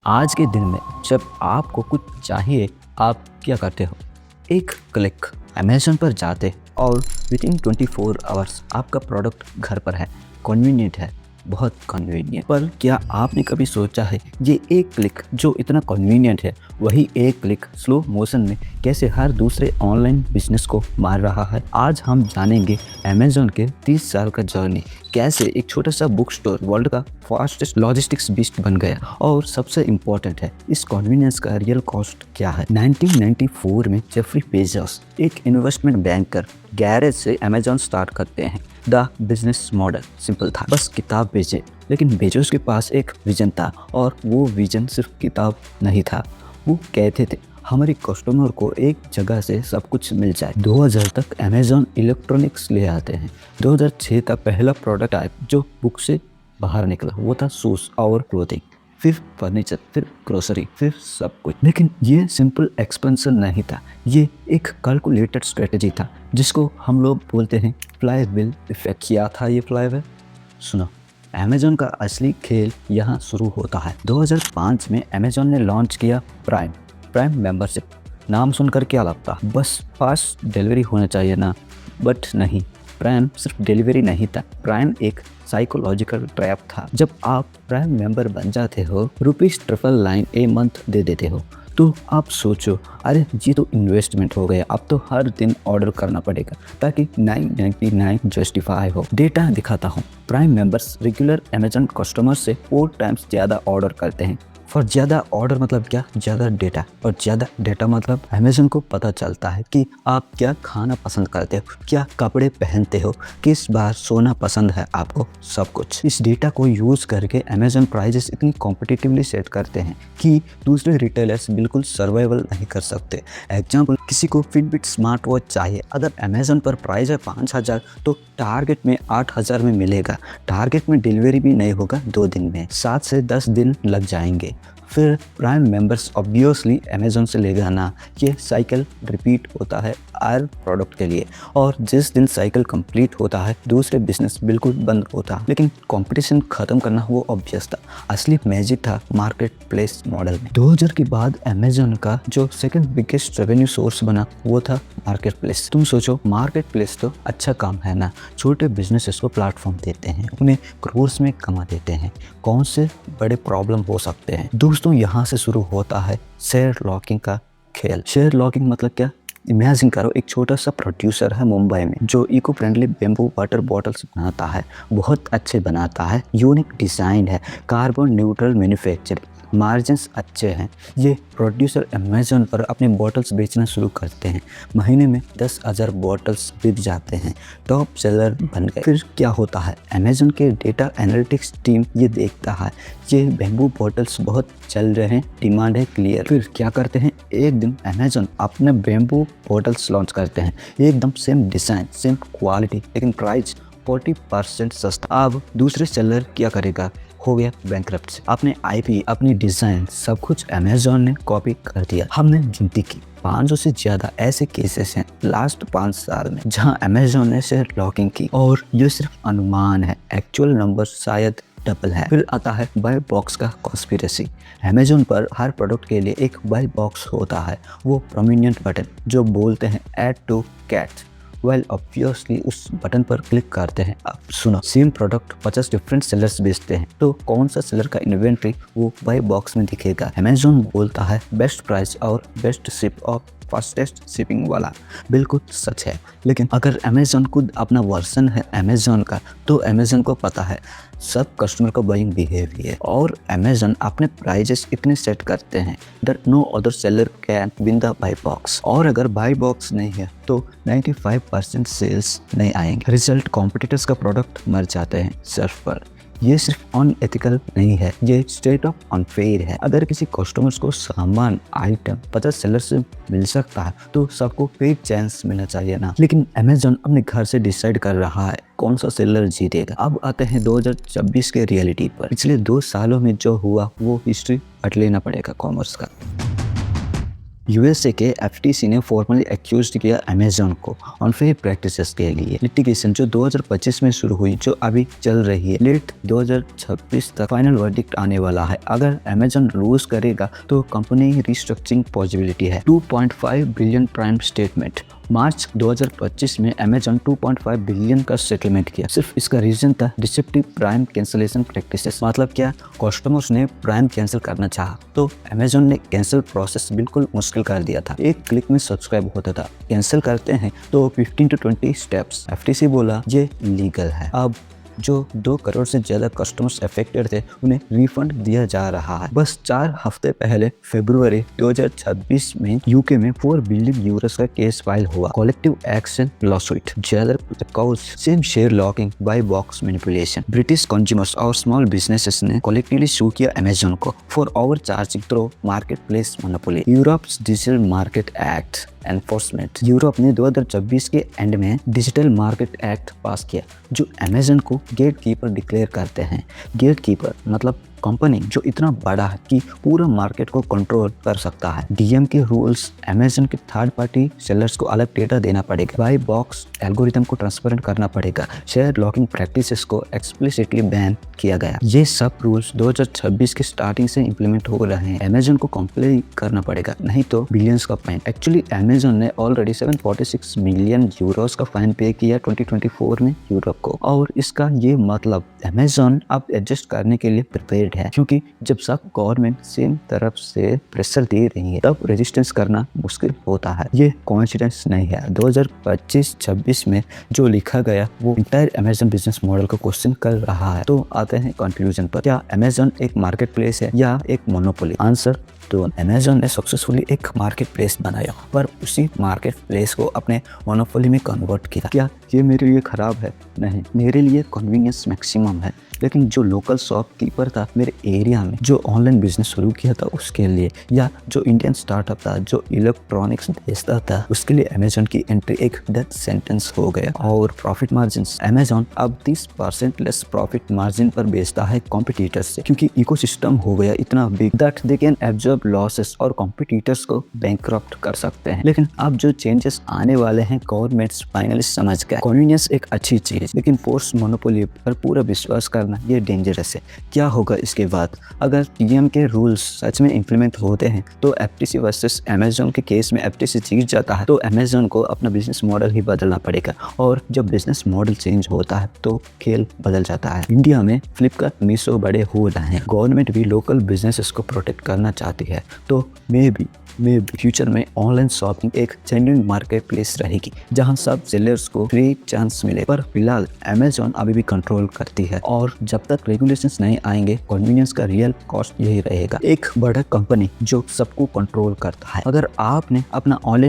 आज के दिन में जब आपको कुछ चाहिए, आप क्या करते हो? एक क्लिक अमेज़न पर जाते और विदिन 24 आवर्स आपका प्रोडक्ट घर पर है। कन्वीनियंट है, बहुत कन्वीनियंट। पर क्या आपने कभी सोचा है ये एक क्लिक जो इतना कन्वीनियंट है, वही एक क्लिक स्लो मोशन में कैसे हर दूसरे ऑनलाइन बिजनेस को मार रहा है? आज हम जानेंगे अमेज़न के 30 साल का जर्नी, कैसे एक छोटा सा बुक स्टोर वर्ल्ड का फास्टेस्ट लॉजिस्टिक्स बीस्ट बन गया, और सबसे इम्पोर्टेंट है इस कन्वीनियंस का रियल कॉस्ट क्या है। 1994 में जेफरी बेजोस, एक इन्वेस्टमेंट बैंकर, गैरेज से अमेज़न स्टार्ट करते हैं। द बिजनेस मॉडल सिंपल था, बस किताब बेचे। लेकिन बेजोस के पास एक विजन था, और वो विजन सिर्फ किताब नहीं था। वो कहते थे हमारे कस्टमर को एक जगह से सब कुछ मिल जाए। 2000 तक अमेज़न इलेक्ट्रॉनिक्स ले आते हैं। 2006 का पहला प्रोडक्ट आया जो बुक से बाहर निकला, वो था शूज और क्लोथिंग, फिर फर्नीचर, फिर ग्रोसरी, फिर सब कुछ। लेकिन ये सिंपल एक्सपेंशन नहीं था, ये एक कैलकुलेटेड स्ट्रेटजी था, जिसको हम लोग बोलते हैं फ्लाई व्हील इफेक्ट। क्या था ये फ्लाई व्हील? सुनो, अमेज़न का असली खेल यहाँ शुरू होता है। 2005 में अमेज़न ने लॉन्च किया प्राइम मेंबरशिप। नाम सुनकर क्या लगता? बस फास्ट डिलीवरी होना चाहिए ना? बट नहीं, प्राइम सिर्फ डिलीवरी नहीं था, प्राइम एक साइकोलॉजिकल ट्रैप था। जब आप प्राइम मेंबर बन जाते हो, ₹999 ए मंथ दे देते हो, तो आप सोचो, अरे ये तो इन्वेस्टमेंट हो गया, अब तो हर दिन ऑर्डर करना पड़ेगा ताकि 999 जस्टिफाई हो। डेटा दिखाता हूँ, prime members regular Amazon customer से 4 टाइम्स ज़्यादा ऑर्डर करते हैं। फॉर ज़्यादा ऑर्डर मतलब क्या? ज़्यादा डेटा। और ज़्यादा डेटा मतलब अमेज़न को पता चलता है कि आप क्या खाना पसंद करते हो, क्या कपड़े पहनते हो, किस बार सोना पसंद है आपको, सब कुछ। इस डेटा को यूज़ करके अमेज़न प्राइजेस इतनी कॉम्पिटिटिवली सेट करते हैं कि दूसरे रिटेलर्स बिल्कुल सर्वाइवल नहीं कर सकते। एग्जाम्पल, किसी को फिटबिट स्मार्ट वॉच चाहिए, अगर अमेज़न पर प्राइस है 5000, तो टारगेट में 8000 में मिलेगा। टारगेट में डिलीवरी भी नहीं होगा 2 दिन में, 7 से 10 दिन लग जाएंगे। फिर प्राइम मेंबर्स ऑब्वियसली अमेज़न से लेगा ना। ये साइकिल रिपीट होता है हर प्रोडक्ट के लिए, और जिस दिन साइकिल कंप्लीट होता है दूसरे बिजनेस बिल्कुल बंद होता। लेकिन कंपटीशन ख़त्म करना वो ऑब्वियस था, असली मैजिक था मार्केट प्लेस मॉडल में। 2000 के बाद अमेज़न का जो सेकंड बिगेस्ट रेवेन्यू सोर्स बना, वो था मार्केट प्लेस। तुम सोचो, मार्केट प्लेस तो अच्छा काम है ना, छोटे बिजनेसेस को प्लेटफॉर्म देते हैं, उन्हें क्रोर्स में कमा देते हैं। कौन से बड़े प्रॉब्लम हो सकते हैं? दोस्तों, यहाँ से शुरू होता है शेयर लॉकिंग का खेल। शेयर लॉकिंग मतलब क्या? इमेजिन करो, एक छोटा सा प्रोड्यूसर है मुंबई में जो eco friendly bamboo water bottles बनाता है, बहुत अच्छे बनाता है, यूनिक डिज़ाइन है, कार्बन न्यूट्रल मैन्युफैक्चरिंग, मार्जिन्स अच्छे हैं। ये प्रोड्यूसर अमेज़न पर अपने बॉटल्स बेचना शुरू करते हैं। महीने में 10,000 बॉटल्स बिक जाते हैं, टॉप सेलर बन गए। फिर क्या होता है? अमेज़न के डेटा एनालिटिक्स टीम ये देखता है ये बेम्बू बॉटल्स बहुत चल रहे हैं, डिमांड है क्लियर। फिर क्या करते हैं? एक दिन अमेज़न अपने बेम्बू बॉटल्स लॉन्च करते हैं, एकदम सेम डिज़ाइन, सेम क्वालिटी, लेकिन प्राइस 40% सस्ता। अब दूसरे सेलर क्या करेगा? हो गया बैंकरप्ट। अपने आईपी, अपनी डिज़ाइन, सब कुछ अमेज़न ने कॉपी कर दिया। हमने गिनती की 500 से ज़्यादा ऐसे केसेस हैं लास्ट 5 साल में जहां अमेज़न ने शेयर लॉकिंग की, और ये सिर्फ अनुमान है, एक्चुअल नंबर शायद डबल है। फिर आता है बाय बॉक्स का कॉन्स्पिरेसी। अमेज़न पर हर प्रोडक्ट के लिए एक बाय बॉक्स होता है, वो प्रोमिनेंट बटन जो बोलते हैं add to cart. Well obviously उस बटन पर क्लिक करते हैं। अब सुनो, सेम प्रोडक्ट 50 डिफरेंट सेलर्स बेचते हैं, तो कौन सा सेलर का इन्वेंट्री वो बाय बॉक्स में दिखेगा? अमेज़न बोलता है बेस्ट प्राइस और बेस्ट शिप और फास्टेस्ट शिपिंग वाला। बिल्कुल सच है, लेकिन अगर अमेज़न खुद अपना वर्जन है अमेज़न का, तो अमेज़न को पता है सब कस्टमर का बाइंग बिहेवियर, और अमेज़न अपने प्राइजेस इतने सेट करते हैं that no other seller can win the buy box. और अगर बाय बॉक्स नहीं है तो 95% सेल्स नहीं आएंगे। रिजल्ट, कॉम्पिटिटर्स का प्रोडक्ट मर जाते हैं शेल्फ पर। ये सिर्फ अनएथिकल नहीं है, ये स्ट्रेट ऑफ अनफेयर है। अगर किसी कस्टमर्स को सामान आइटम 50 सेलर से मिल सकता है, तो सबको फेयर चांस मिलना चाहिए ना। लेकिन अमेज़न अपने घर से डिसाइड कर रहा है कौन सा सेलर जीतेगा। अब आते हैं 2026 के रियलिटी पर। पिछले 2 सालों में जो हुआ वो हिस्ट्री पढ़ लेना पड़ेगा कॉमर्स का। यूएसए के एफटीसी ने फॉर्मली एक्यूज किया अमेजन को अनफेयर प्रैक्टिसेस के लिए। लिटिगेशन जो 2025 में शुरू हुई, जो अभी चल रही है, लेट 2026 तक फाइनल वर्डिक्ट आने वाला है। अगर अमेजन लूज करेगा तो कंपनी रिस्ट्रक्चरिंग पॉसिबिलिटी है। 2.5 बिलियन प्राइम स्टेटमेंट। मार्च 2025 में अमेजन 2.5 बिलियन का सेटलमेंट किया। सिर्फ इसका रीजन था डिसेप्टिव प्राइम कैंसलेशन प्रैक्टिसेस। मतलब क्या, कस्टमर्स ने प्राइम कैंसिल करना चाहा तो अमेजन ने कैंसिल प्रोसेस बिल्कुल मुश्किल कर दिया था। एक क्लिक में सब्सक्राइब होता था। कैंसिल करते हैं तो 15 to 20 स्टेप्स। एफटीसी बोला ये लीगल है। अब जो 2 करोड़ से ज़्यादा कस्टमर्स अफेक्टेड थे उन्हें रिफंड दिया जा रहा है। बस 4 हफ्ते पहले फरवरी 2026 में यूके में 4 बिलियन यूरोस का केस फाइल हुआ। कलेक्टिव एक्शन लॉसूट जेलर cause same share locking buy box manipulation. British consumers और स्मॉल बिजनेसेस ने कलेक्टिवली सू किया अमेजन को for overcharging through marketplace monopoly. Europe's digital market act enforcement. Europe ने 2026 के and में digital market act पास किया जो Amazon को गेटकीपर डिक्लेयर करते हैं। गेटकीपर मतलब कंपनी जो इतना बड़ा है कि पूरा मार्केट को कंट्रोल कर सकता है। डीएम के रूल्स, अमेजन के थर्ड पार्टी सेलर्स को अलग डेटा देना पड़ेगा, बाय बॉक्स एल्गोरिथम को ट्रांसपेरेंट करना पड़ेगा, शेयर लॉकिंग प्रैक्टिसेस को एक्सप्लिसिटली बैन किया गया। ये सब रूल्स 2026 के स्टार्टिंग से इंप्लीमेंट हो रहे हैं। अमेजन को कंप्लाई करना पड़ेगा, नहीं तो बिलियंस का फाइन। एक्चुअली अमेजन ने ऑलरेडी 746 मिलियन यूरोस का फाइन पे किया 2024 में यूरोप को। और इसका ये मतलब अमेजन अब एडजस्ट करने के लिए प्रिपेयर है, क्योंकि जब सब गवर्नमेंट सेम तरफ से प्रेशर दे रही है तब रेजिस्टेंस करना मुश्किल होता है। ये कोइंसिडेंस नहीं है। 2025-26 में जो लिखा गया वो इंटायर अमेजन बिजनेस मॉडल को क्वेश्चन कर रहा है। तो आते हैं कंक्लूजन पर, क्या अमेजन एक मार्केट प्लेस है या एक मोनोपोली? आंसर तो अमेजन ने सक्सेसफुली एक मार्केट प्लेस बनाया, पर उसी मार्केट प्लेस को अपने मोनोपोली में कन्वर्ट किया। क्या ये मेरे लिए खराब है? नहीं, मेरे लिए कन्वीनियंस मैक्सिमम है। लेकिन जो लोकल शॉपकीपर था मेरे एरिया में, जो ऑनलाइन बिजनेस शुरू किया था उसके लिए, या जो इंडियन स्टार्टअप था जो इलेक्ट्रॉनिक्स बेचता था, उसके लिए अमेजन की एंट्री एक डेथ सेंटेंस हो गया। और प्रॉफिट मार्जिन, अमेजन अब 30% लेस प्रॉफिट मार्जिन पर बेचता है कॉम्पिटिटर्स से, क्योंकि इकोसिस्टम हो गया इतना big that they can absorb losses और कॉम्पिटिटर्स को बैंकक्रप्ट कर सकते हैं। लेकिन अब जो चेंजेस आने वाले हैं गवर्नमेंट्स फाइनली समझ गए। कन्वीनियंस एक अच्छी चीज, लेकिन फोर्स मोनोपोली पर पूरा विश्वास करना ये डेंजरस है। क्या होगा इसके बाद? अगर पीएम के रूल्स सच में इंप्लीमेंट होते हैं तो एफटीसी वर्सेस अमेजन के केस में एफटीसी जीत जाता है तो अमेजन को अपना बिजनेस मॉडल ही बदलना पड़ेगा। और जब बिजनेस मॉडल चेंज होता है तो खेल बदल जाता है। इंडिया में फ्लिपकार्ट, मीशो बड़े हो रहे हैं। गवर्नमेंट भी लोकल बिजनेसेस को प्रोटेक्ट करना चाहती है, तो मे बी फ्यूचर में ऑनलाइन शॉपिंग एक जेन्युइन मार्केट प्लेस रहेगी जहां सब सेलर्स को फ्री चांस मिले। पर फिलहाल अमेजन अभी भी कंट्रोल करती है, और जब तक रेगुलेशंस नहीं आएंगे कन्वीनियंस का रियल कॉस्ट यही रहेगा। एक बड़ा कंपनी जो सबको कंट्रोल करता है। अगर आपने अपना ऑनलाइन